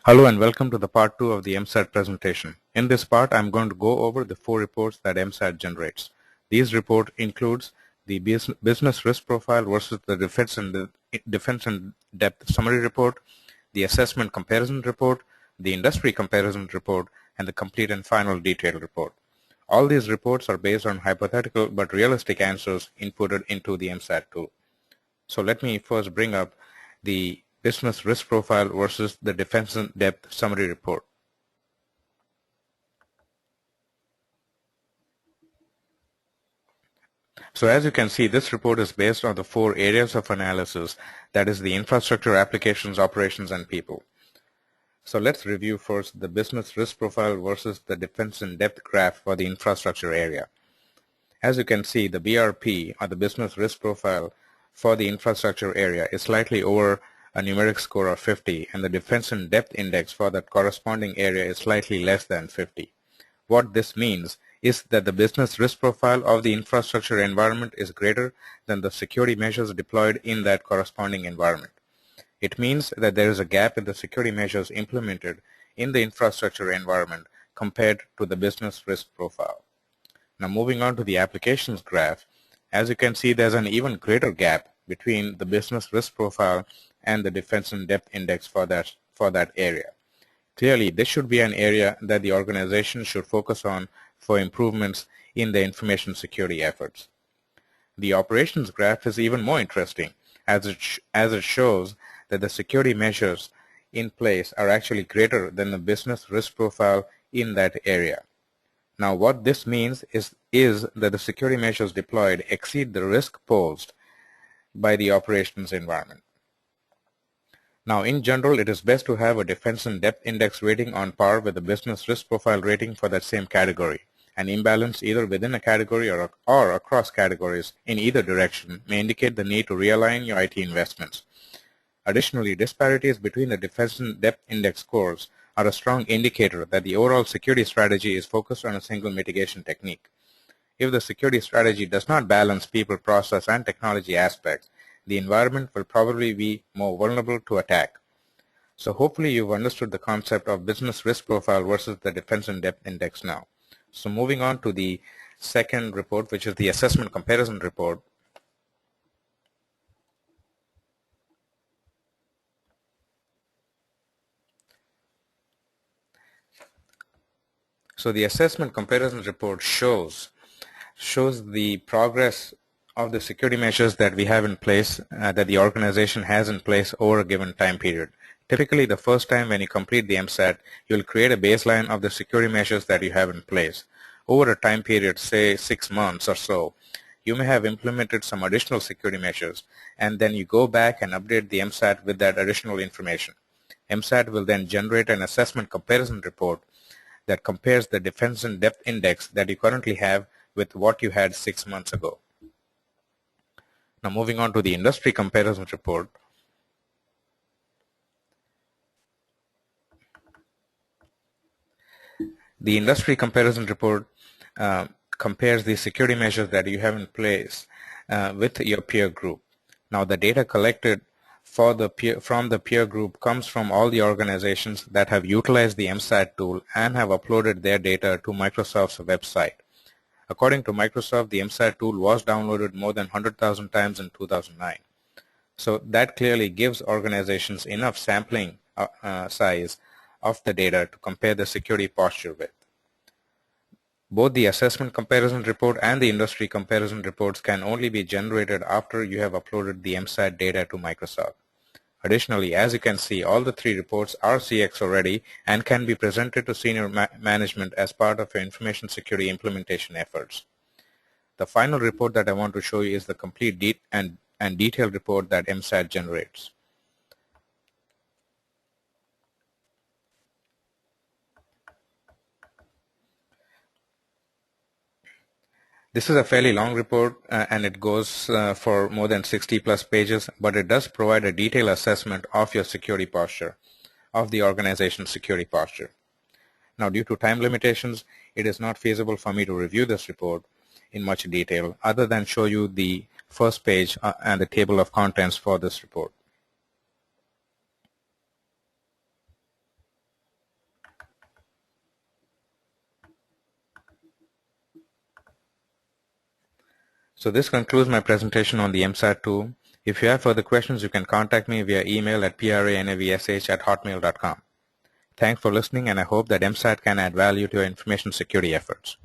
Hello and welcome to the part 2 of the MSAT presentation. In this part, I'm going to go over the 4 reports that MSAT generates. These report includes the business risk profile versus the defense and depth summary report, the assessment comparison report, the industry comparison report, and the complete and final detailed report. All these reports are based on hypothetical but realistic answers inputted into the MSAT tool. So let me first bring up the business risk profile versus the defense and depth summary report. So as you can see, this report is based on the 4 areas of analysis, that is the infrastructure, applications, operations, and people. So let's review first the business risk profile versus the defense and depth graph for the infrastructure area. As you can see, the BRP, or the business risk profile for the infrastructure area, is slightly over a numeric score of 50, and the defense and depth index for that corresponding area is slightly less than 50. What this means is that the business risk profile of the infrastructure environment is greater than the security measures deployed in that corresponding environment. It means that there is a gap in the security measures implemented in the infrastructure environment compared to the business risk profile. Now moving on to the applications graph, as you can see, there's an even greater gap between the business risk profile and the defense and depth index for that area. Clearly, this should be an area that the organization should focus on for improvements in the information security efforts. The operations graph is even more interesting as it shows that the security measures in place are actually greater than the business risk profile in that area. Now what this means is that the security measures deployed exceed the risk posed by the operations environment. Now in general, it is best to have a defense and depth index rating on par with the business risk profile rating for that same category. An imbalance either within a category or across categories in either direction may indicate the need to realign your IT investments. Additionally, disparities between the defense and depth index scores are a strong indicator that the overall security strategy is focused on a single mitigation technique. If the security strategy does not balance people, process, and technology aspects, the environment will probably be more vulnerable to attack. So hopefully you've understood the concept of business risk profile versus the defense and depth index now. So moving on to the second report, which is the assessment comparison report. So the assessment comparison report shows the progress of the security measures that we have in place, that the organization has in place over a given time period. Typically, the first time when you complete the MSAT, you'll create a baseline of the security measures that you have in place. Over a time period, say 6 months or so, you may have implemented some additional security measures, and then you go back and update the MSAT with that additional information. MSAT will then generate an assessment comparison report that compares the defense and depth index that you currently have with what you had 6 months ago. Now moving on to the industry comparison report. The industry comparison report compares the security measures that you have in place with your peer group. Now the data collected from the peer group comes from all the organizations that have utilized the MSAT tool and have uploaded their data to Microsoft's website. According to Microsoft, the MSAT tool was downloaded more than 100,000 times in 2009. So that clearly gives organizations enough sampling size of the data to compare the security posture with. Both the assessment comparison report and the industry comparison reports can only be generated after you have uploaded the MSAT data to Microsoft. Additionally, as you can see, all the 3 reports are CXO ready and can be presented to senior management as part of your information security implementation efforts. The final report that I want to show you is the complete and detailed report that MSAT generates. This is a fairly long report and it goes for more than 60 plus pages, but it does provide a detailed assessment of your security posture, of the organization's security posture. Now, due to time limitations, it is not feasible for me to review this report in much detail other than show you the first page and the table of contents for this report. So this concludes my presentation on the MSAT tool. If you have further questions, you can contact me via email at pranavsh@hotmail.com. Thanks for listening, and I hope that MSAT can add value to your information security efforts.